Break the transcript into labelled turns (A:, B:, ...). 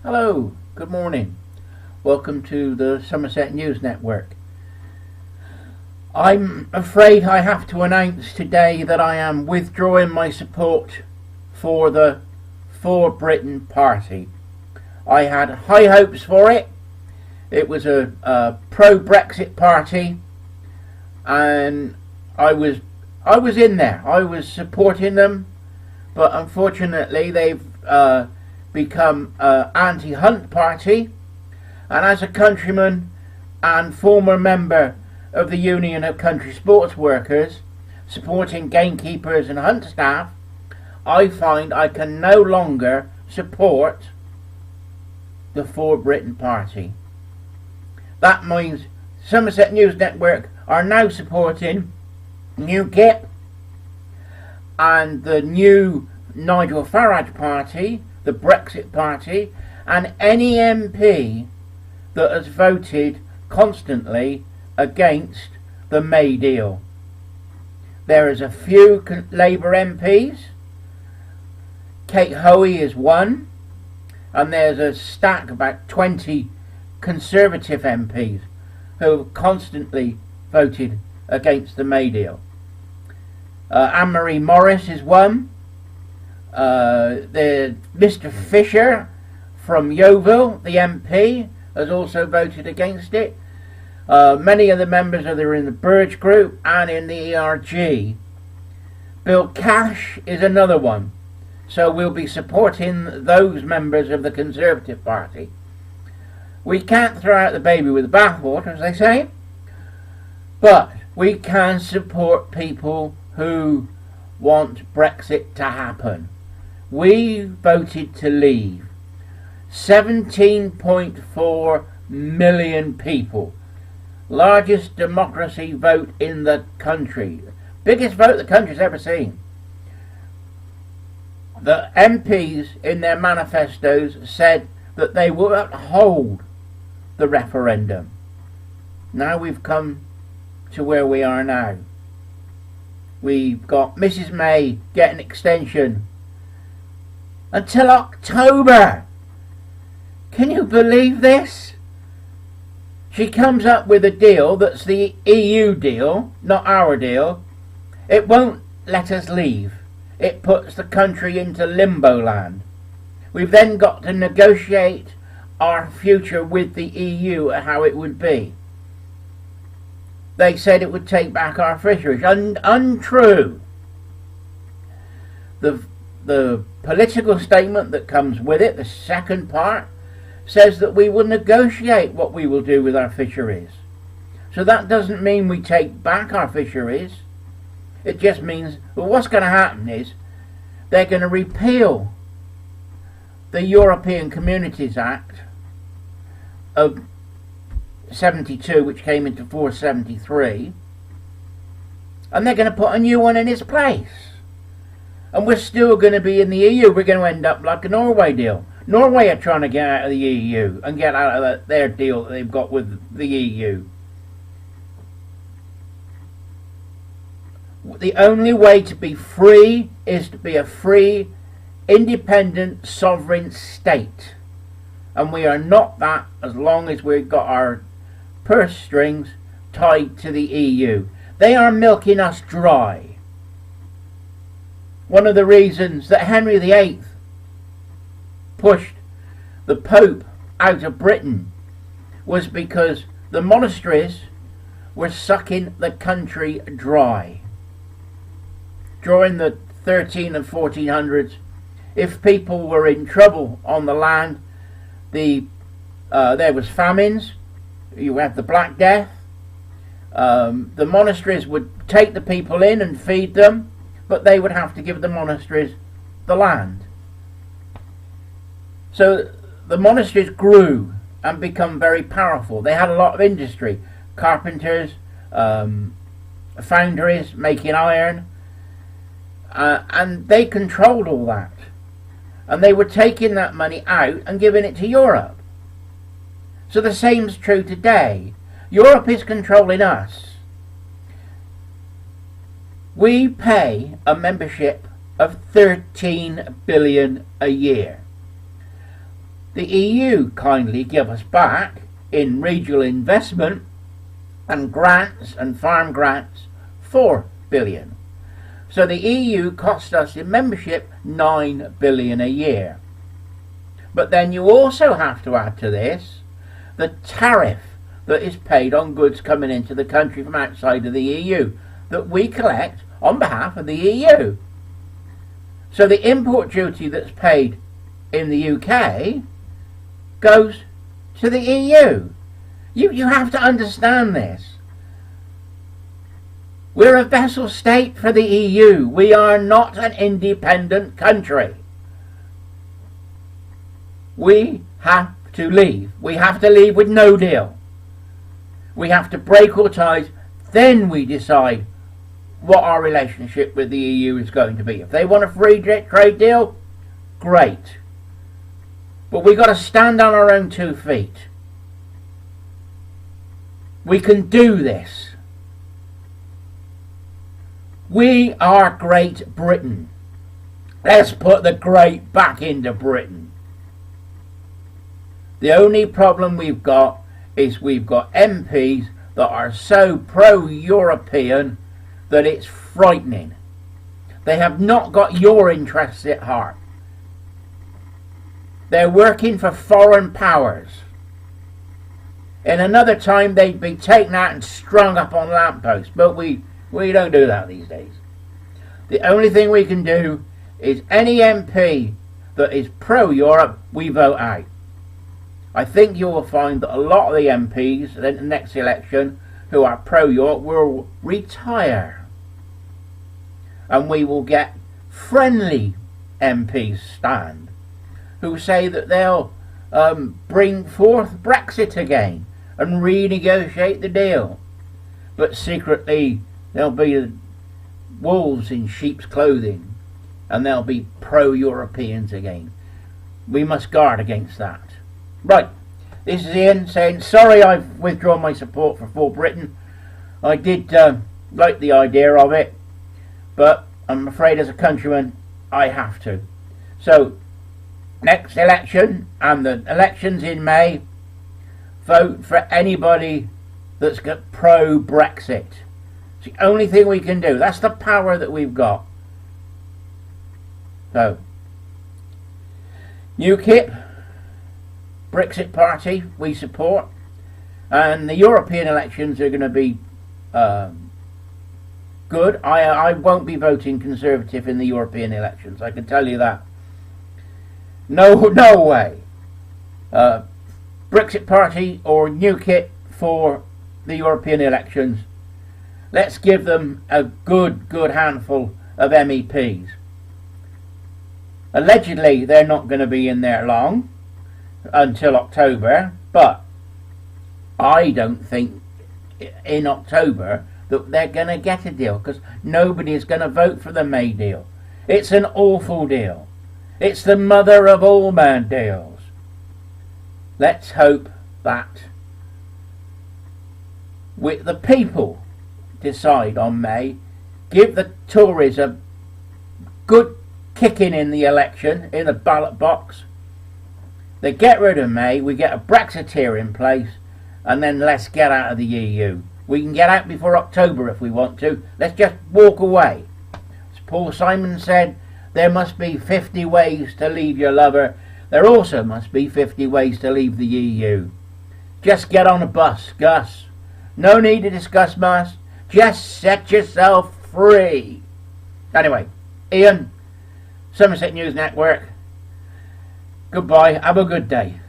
A: Hello, good morning. Welcome to the Somerset News Network. I'm afraid I have to announce today that I am withdrawing my support for the For Britain party. I had high hopes for it. It was a pro-Brexit party, and I was in there. I was supporting them, but unfortunately they've become an anti-Hunt party, and as a countryman and former member of the Union of Country Sports Workers supporting gamekeepers and hunt staff, I find I can no longer support the For Britain party. That means Somerset News Network are now supporting UKIP and the new Nigel Farage party, the Brexit party, and any MP that has voted constantly against the May deal. There is a few Labour MPs. Kate Hoey is one, and there's a stack, about 20 Conservative MPs who have constantly voted against the May deal. Anne-Marie Morris is one. Mr Fisher from Yeovil, the MP, has also voted against it. Many of the members are in the Burge group and in the ERG. Bill Cash is another one. So we'll be supporting those members of the Conservative Party. We can't throw out the baby with the bathwater, as they say, but we can support people who want Brexit to happen. We voted to leave. 17.4 million people. Largest democracy vote in the country. Biggest vote the country's ever seen. The MPs in their manifestos said that they will uphold the referendum. Now we've come to where we are now. We've got Mrs May getting extension until October. Can you believe this? She comes up with a deal that's the EU deal, not our deal. It won't let us leave. It puts the country into limbo land. We've then got to negotiate our future with the EU, how it would be. They said it would take back our fisheries. Untrue. The political statement that comes with it, the second part, says that we will negotiate what we will do with our fisheries. So that doesn't mean we take back our fisheries. It just means, well, what's going to happen is they're going to repeal the European Communities Act of 72, which came into force 73, and they're going to put a new one in its place. And we're still going to be in the EU. We're going to end up like a Norway deal. Norway are trying to get out of the EU and get out of their deal that they've got with the EU. The only way to be free is to be a free, independent, sovereign state. And we are not that as long as we've got our purse strings tied to the EU. They are milking us dry. One of the reasons that Henry VIII pushed the Pope out of Britain was because the monasteries were sucking the country dry. During the 13 and 1400s, if people were in trouble on the land, there was famines. You had the Black Death. The monasteries would take the people in and feed them, but they would have to give the monasteries the land. So the monasteries grew and become very powerful. They had a lot of industry, carpenters, foundries making iron, and they controlled all that. And they were taking that money out and giving it to Europe. So the same's true today. Europe is controlling us. We pay a membership of 13 billion a year. the EU kindly give us back in regional investment and grants and farm grants 4 billion. So the EU cost us in membership 9 billion a year. But then you also have to add to this the tariff that is paid on goods coming into the country from outside of the EU that we collect on behalf of the EU. So the import duty that's paid in the UK goes to the EU. You have to understand this. We're a vassal state for the EU. We are not an independent country. We have to leave. We have to leave with no deal. We have to break all ties. Then we decide what our relationship with the EU is going to be. If they want a free trade deal, great. But we've got to stand on our own 2 feet. We can do this. We are Great Britain. Let's put the great back into Britain. The only problem we've got is we've got MPs that are so pro-European that it's frightening. They have not got your interests at heart. They're working for foreign powers. In another time they'd be taken out and strung up on lampposts, but we don't do that these days. The only thing we can do is any MP that is pro-Europe, we vote out. I think you will find that a lot of the MPs in the next election who are pro-Europe will retire. And we will get friendly MPs stand who say that they'll bring forth Brexit again and renegotiate the deal. But secretly there'll be wolves in sheep's clothing and they'll be pro-Europeans again. We must guard against that. Right, this is Ian saying sorry I've withdrawn my support for Britain. I did like the idea of it, but I'm afraid as a countryman I have to. So next election and the elections in May, vote for anybody that's got pro-Brexit. It's the only thing we can do. That's the power that we've got. So UKIP, Brexit Party, we support, and the European elections are going to be good. I won't be voting Conservative in the European elections, I can tell you that. No way. Brexit Party or UKIP for the European elections. Let's give them a good handful of MEPs. Allegedly they're not going to be in there long, until October, but I don't think in October that they're going to get a deal, because nobody is going to vote for the May deal. It's an awful deal. It's the mother of all bad deals. Let's hope that the people decide on May, give the Tories a good kicking in the election, in the ballot box. They get rid of May, we get a Brexiteer in place, and then let's get out of the EU. We can get out before October if we want to. Let's just walk away. As Paul Simon said, there must be 50 ways to leave your lover. There also must be 50 ways to leave the EU. Just get on a bus, Gus. No need to discuss mass. Just set yourself free. Anyway, Ian, Somerset News Network. Goodbye. Have a good day.